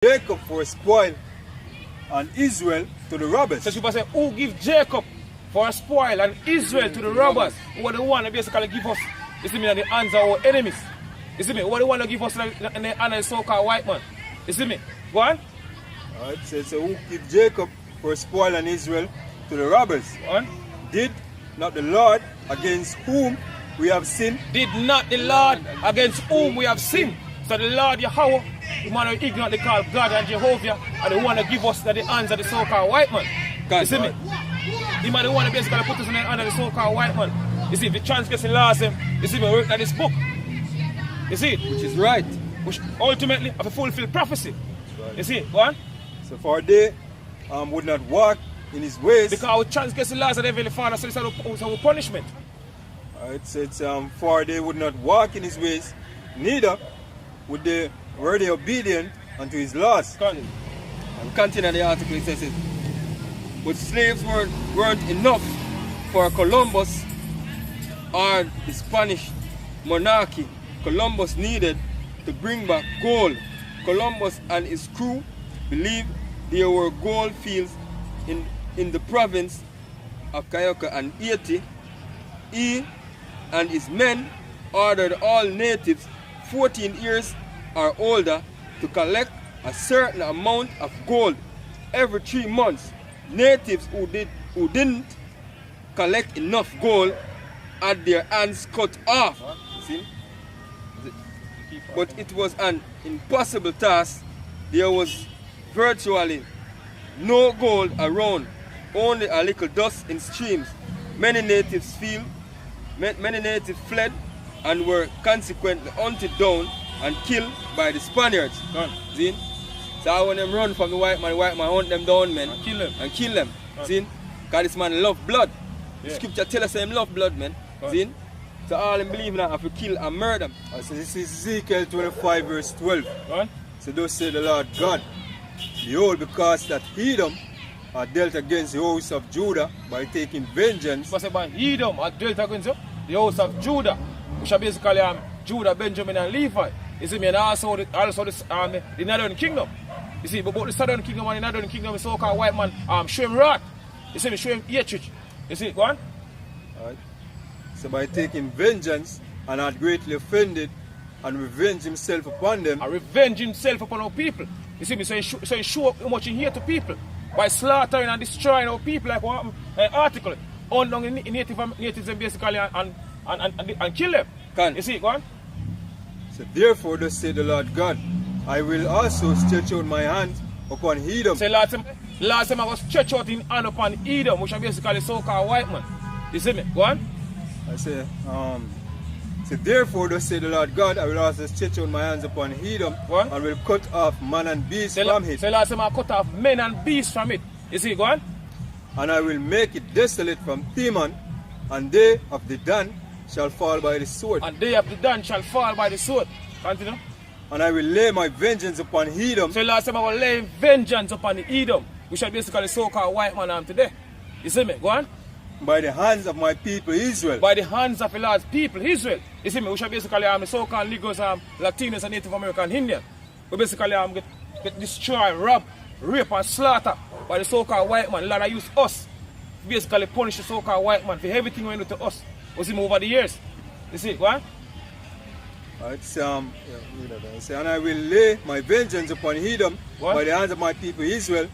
Jacob for a spoil and Israel to the robbers. So people say, who give Jacob for a spoil and Israel to the robbers? Who are the one that basically give us, you see me, in the hands of our enemies? You see me? Who are the one that give us in the hands of the so-called white man? You see me? Go on. Alright, so who give Jacob for a spoil and Israel to the robbers? Go on. Did not the Lord against whom we have sinned? Did not the Lord against whom we have sinned? So the Lord Yahweh, the man who ignorantly called God and Jehovah, and the one that give us the hands of the so-called white man. You see me? The man the one that basically put us in the hands of the so-called white man. You see, if the transgressing laws him, you see me work at this book. You see it? Which is right. Which ultimately have a fulfilled prophecy. Right. You see it? Go on. So for they would not walk in his ways. Because our transgressing laws of the Heavenly Father, so it's our punishment. Alright, so it's for they would not walk in his ways, neither would they were they obedient unto his laws. And continue the article, it says it. But slaves weren't enough for Columbus or the Spanish monarchy. Columbus needed to bring back gold. Columbus and his crew believed there were gold fields in the province of Cayuga and Haiti. He and his men ordered all natives 14 years or older to collect a certain amount of gold every 3 months. Natives who didn't collect enough gold had their hands cut off. See? But it was an impossible task. There was virtually no gold around, only a little dust in streams. Many natives fled and were consequently hunted down and killed by the Spaniards. See? So when them run from the white man hunt them down, man. And kill them. See? Because this man love blood. The scripture tells us him love blood, man. See? So all them believe now have to kill and murder. So this is Ezekiel 25 verse 12. So thus say the Lord God, behold, because that Edom are dealt against the house of Judah by taking vengeance. But by Edom are dealt against the house of Judah, which are basically Judah, Benjamin, and Levi. You see me, and also the northern kingdom. You see, but both the southern kingdom and the northern kingdom, the so-called white man, show him wrath. You see me, show him hatred. You see, go on. Alright. So by taking vengeance and had greatly offended and revenge himself upon them. And revenge himself upon our people. You see me, so he show how much he hate to people. By slaughtering and destroying our people, like what article. On down the natives basically and kill them. You see, go on. So therefore, thus say the Lord God, I will also stretch out my hand upon Edom. Say last time I was stretch out in hand upon Edom, which are basically so-called white man. You see me? Go on. I say, so therefore, thus say the Lord God, I will also stretch out my hands upon Edom and will cut off man and beast from it. Say last time I cut off men and beasts from it. You see, go on. And I will make it desolate from Teman, and they of the Dan shall fall by the sword. And they of the Dan shall fall by the sword. Continue. And I will lay my vengeance upon Edom. So last time I was laying vengeance upon the Edom, which are basically so-called white man today. You see me? Go on. By the hands of my people Israel. By the hands of the Lord's people Israel. You see me? Which are basically the so-called Negroes, Latinos and Native American Indian. We basically get destroyed, robbed, rape and slaughter by the so-called white man. Lord, I use us to basically punish the so-called white man for everything we do to us. We see me over the years. You see? Go on. It's, and I will lay my vengeance upon Edom by the hands of my people Israel,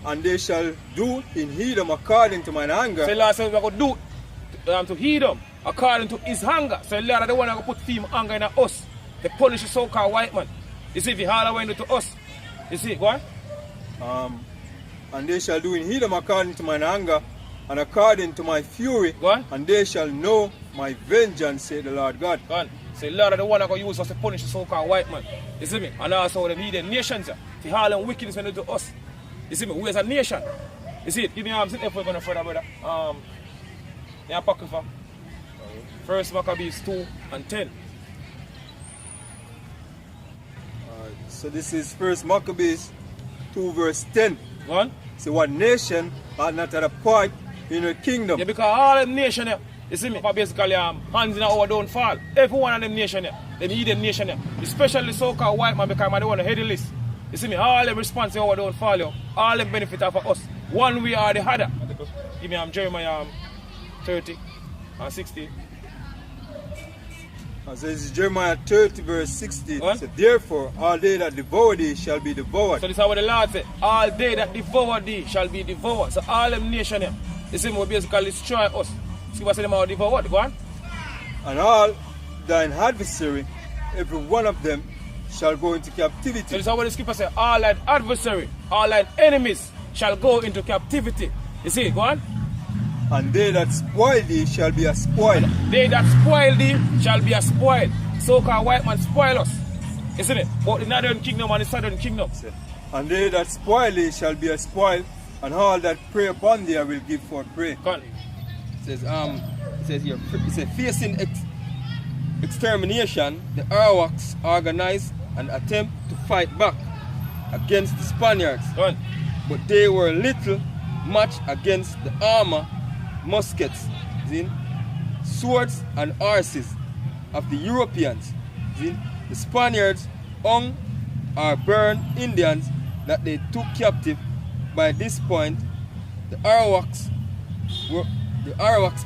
and they shall do in Edom according to mine anger. So Lord said we're going to do to Edom according to his anger. So Lord, I don't want to put him anger in us to punish the so-called white man. You see, if he all went to us. You see, go on. And they shall do in Edom according to mine anger, and according to my fury, and they shall know my vengeance, say the Lord God. Go on. Say, Lord, I don't want to use us to punish the so-called white man. You see me? And also the heathen nations, the all them wickedness when they do us. You see me? We as a nation. You see it? Give me arms sit there for going further, brother. Yeah, pocket for. First Maccabees 2 and 10. So this is First Maccabees 2 verse 10. Go on. So what nation are not at a part in the kingdom? Yeah, because all the nation here, you see me, basically hands in our downfall. Every one of them nation here, them heathen nation here, especially so-called white man, because they want to head the list. You see me, all them responsible how don't follow, all them benefit of us, one way or the other. Give me Jeremiah 30 and 60. And so this is Jeremiah 30 verse 60. What? So therefore, all they that devour thee shall be devoured. So this is what the Lord said, all they that devour thee shall be devoured. So all them nation them, you see me, will basically destroy us. See what I say them how devoured, go on. And all thine adversary, every one of them, shall go into captivity. So this is what the scripture says, all thine adversary, all thine enemies shall go into captivity. You see, go on. And they that spoil thee shall be a spoil. They that spoil thee shall be a spoil. So-called white man spoil us. Isn't it? But the northern kingdom and the southern kingdom. And they that spoil thee shall be a spoil, and all that prey upon thee I will give forth prey. Go on. It says here, it says facing extermination, the Arawaks organized an attempt to fight back against the Spaniards. Go on. But they were little match against the armor, muskets, swords and horses of the Europeans. The Spaniards hung or burned Indians that they took captive. By this point, the Arawaks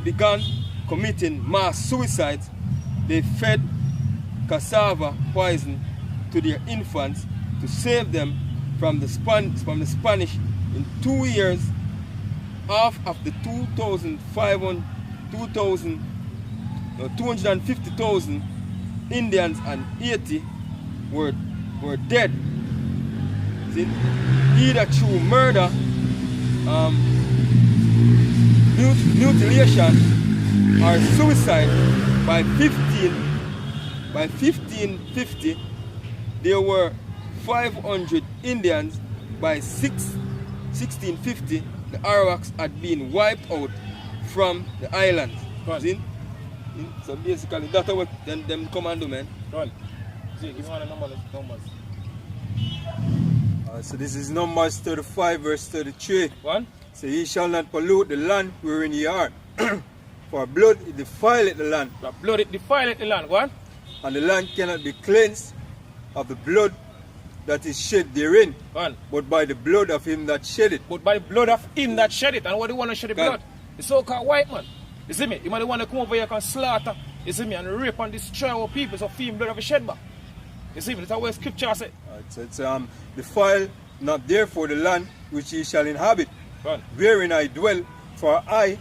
began committing mass suicides. They fed cassava poison to their infants to save them from the Spanish. In 2 years, half of the 250,000 Indians and Haiti were dead. See? Either through murder, mutilation, or suicide. By 1550, there were 500 Indians. By 1650, the Arawaks had been wiped out from the island. Right. So basically, that's what them come and do, man. Right. See, give me one of the numbers. So this is Numbers 35 verse 33. One. So ye shall not pollute the land wherein ye are. For blood it defileth the land. The blood it defileth the land. Go on. And the land cannot be cleansed of the blood that is shed therein, but by the blood of him that shed it. But by the blood of him that shed it. And what do you want to shed the blood? The so-called white man. You see me? You might want to come over here and slaughter, you see me, and rape and destroy our people, so feel blood of a shed back. You see me? That's what scripture says. So it's defile not therefore the land which ye shall inhabit, wherein I dwell, for I,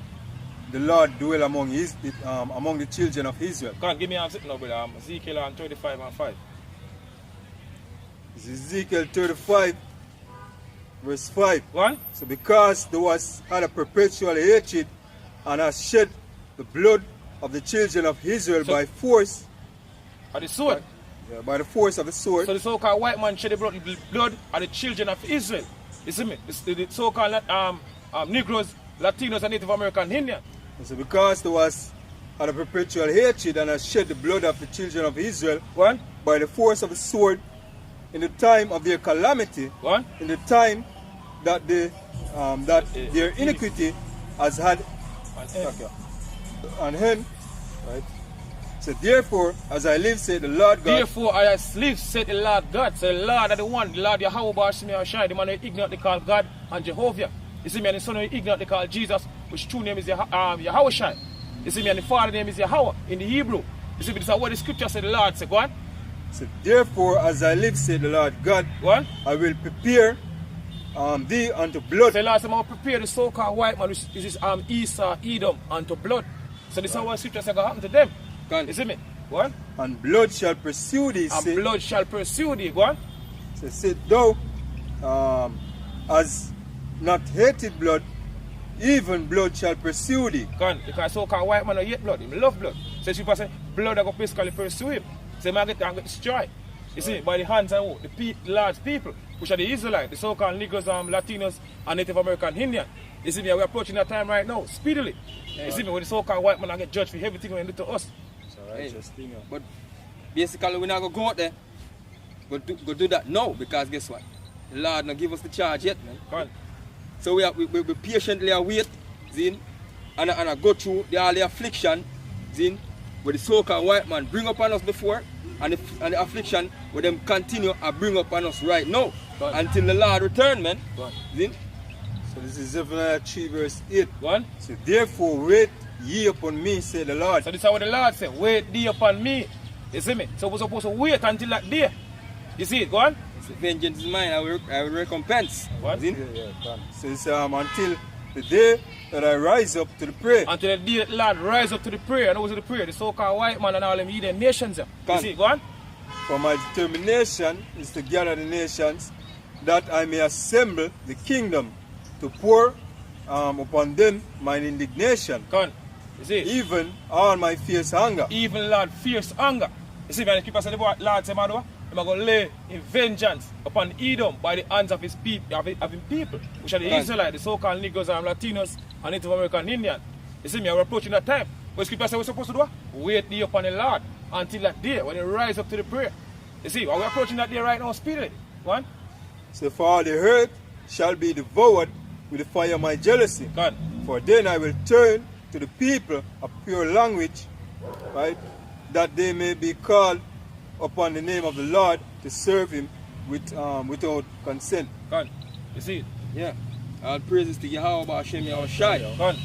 the Lord, dwell among the children of Israel. Come on, give me a sitting now, brother. Ezekiel 35 and 5. This is Ezekiel 35 verse 5. One. So because thou had a perpetual hatred and hast shed the blood of the children of Israel by force. By the sword? By the force of the sword. So the so-called white man shed the blood of the children of Israel. You see me? The so-called Negroes, Latinos and Native American Indian. And so because thou had a perpetual hatred and hast shed the blood of the children of Israel by the force of the sword, in the time of their calamity, in the time that their iniquity has had an end, right? So therefore, as I live, said the Lord God. Therefore, as I live, said the Lord God. So the Lord are the one, the Lord Yahweh Bar Shimei Shai, the man who ignorant they call God and Jehovah. You see me, and the son who ignorant they call Jesus, which true name is Yahweh Shai. You see me, and the father name is Yahweh in the Hebrew. You see me, this is what the scripture said the Lord said. Go on. So therefore, as I live, said the Lord God, I will prepare thee unto blood. So the Lord said, I will prepare the so-called white man, which is Esau, Edom, unto blood. So this is what scripture said going to happen to them. You see me? Go on. And blood shall pursue thee. And blood shall pursue thee. Go on. So said thou, as not hated blood, even blood shall pursue thee. Go on. Because so-called white man don't hate blood. He love blood. So people say, blood that go basically pursue him. So he might get destroyed. You see, by the hands of the large people, which are the Israelites, the so-called Negroes, Latinos, and Native American Indian. You see me, we're approaching that time right now, speedily. You see me, when the so-called white man get judged for everything when they do to us. But basically, we're not going to go out there. Go do that now, because guess what? The Lord not give us the charge yet, man. So we patiently wait, and I go through all the affliction, where the so-called white man bring upon us before, and the affliction where them continue and bring upon us right now. until the Lord return, man. See? So this is Zephaniah 3 verse 8. One. So therefore wait ye upon me, say the Lord. So this is what the Lord said. Wait thee upon me. You see me? So we're supposed to wait until that day. You see it? Go on. Vengeance is mine, I will recompense. What? See? So it's until the day that I rise up to the prayer. Until the day that the Lord rise up to the prayer. And what was the prayer? The so-called white man and all them heathen nations. You see it? Go on. For my determination is to gather the nations, that I may assemble the kingdom, to pour upon them mine indignation. Go on. You see it? Even all my fierce anger. Even Lord fierce anger. You see, man, the people say, the Lord say, man, I'm going to lay in vengeance upon Edom by the hands of his people, of his people, which are the Israelites, the so-called Negroes and Latinos and Native American Indian. You see me, we're approaching that time. But Scripture says we're supposed to do? Wait thee upon the Lord until that day when he rise up to the prayer. You see, we're approaching that day right now speedily. One. So for all the earth shall be devoured with the fire of my jealousy. God. For then I will turn to the people a pure language, right, that they may be called upon the name of the Lord to serve him without consent. God. You see it? Yeah. All praises to Yahweh Hashem Yahushai. God.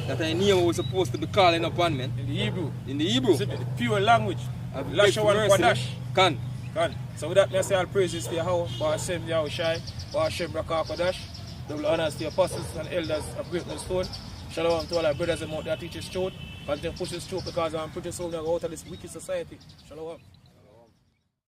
That I knew what was supposed to be calling upon, man. In the Hebrew. In the Hebrew. See, the pure language. Lashawan Kwadash. Kan. God. So with that, let's say all praises to Yahweh Hashem Yahushai, Hashem Rakah Kodash. Double honors to the apostles and elders of Great Millstone. Shalom to all our brothers and out there teachers truth. Continue to push this truth because I'm pretty soon going to go out of this wicked society. Shalom.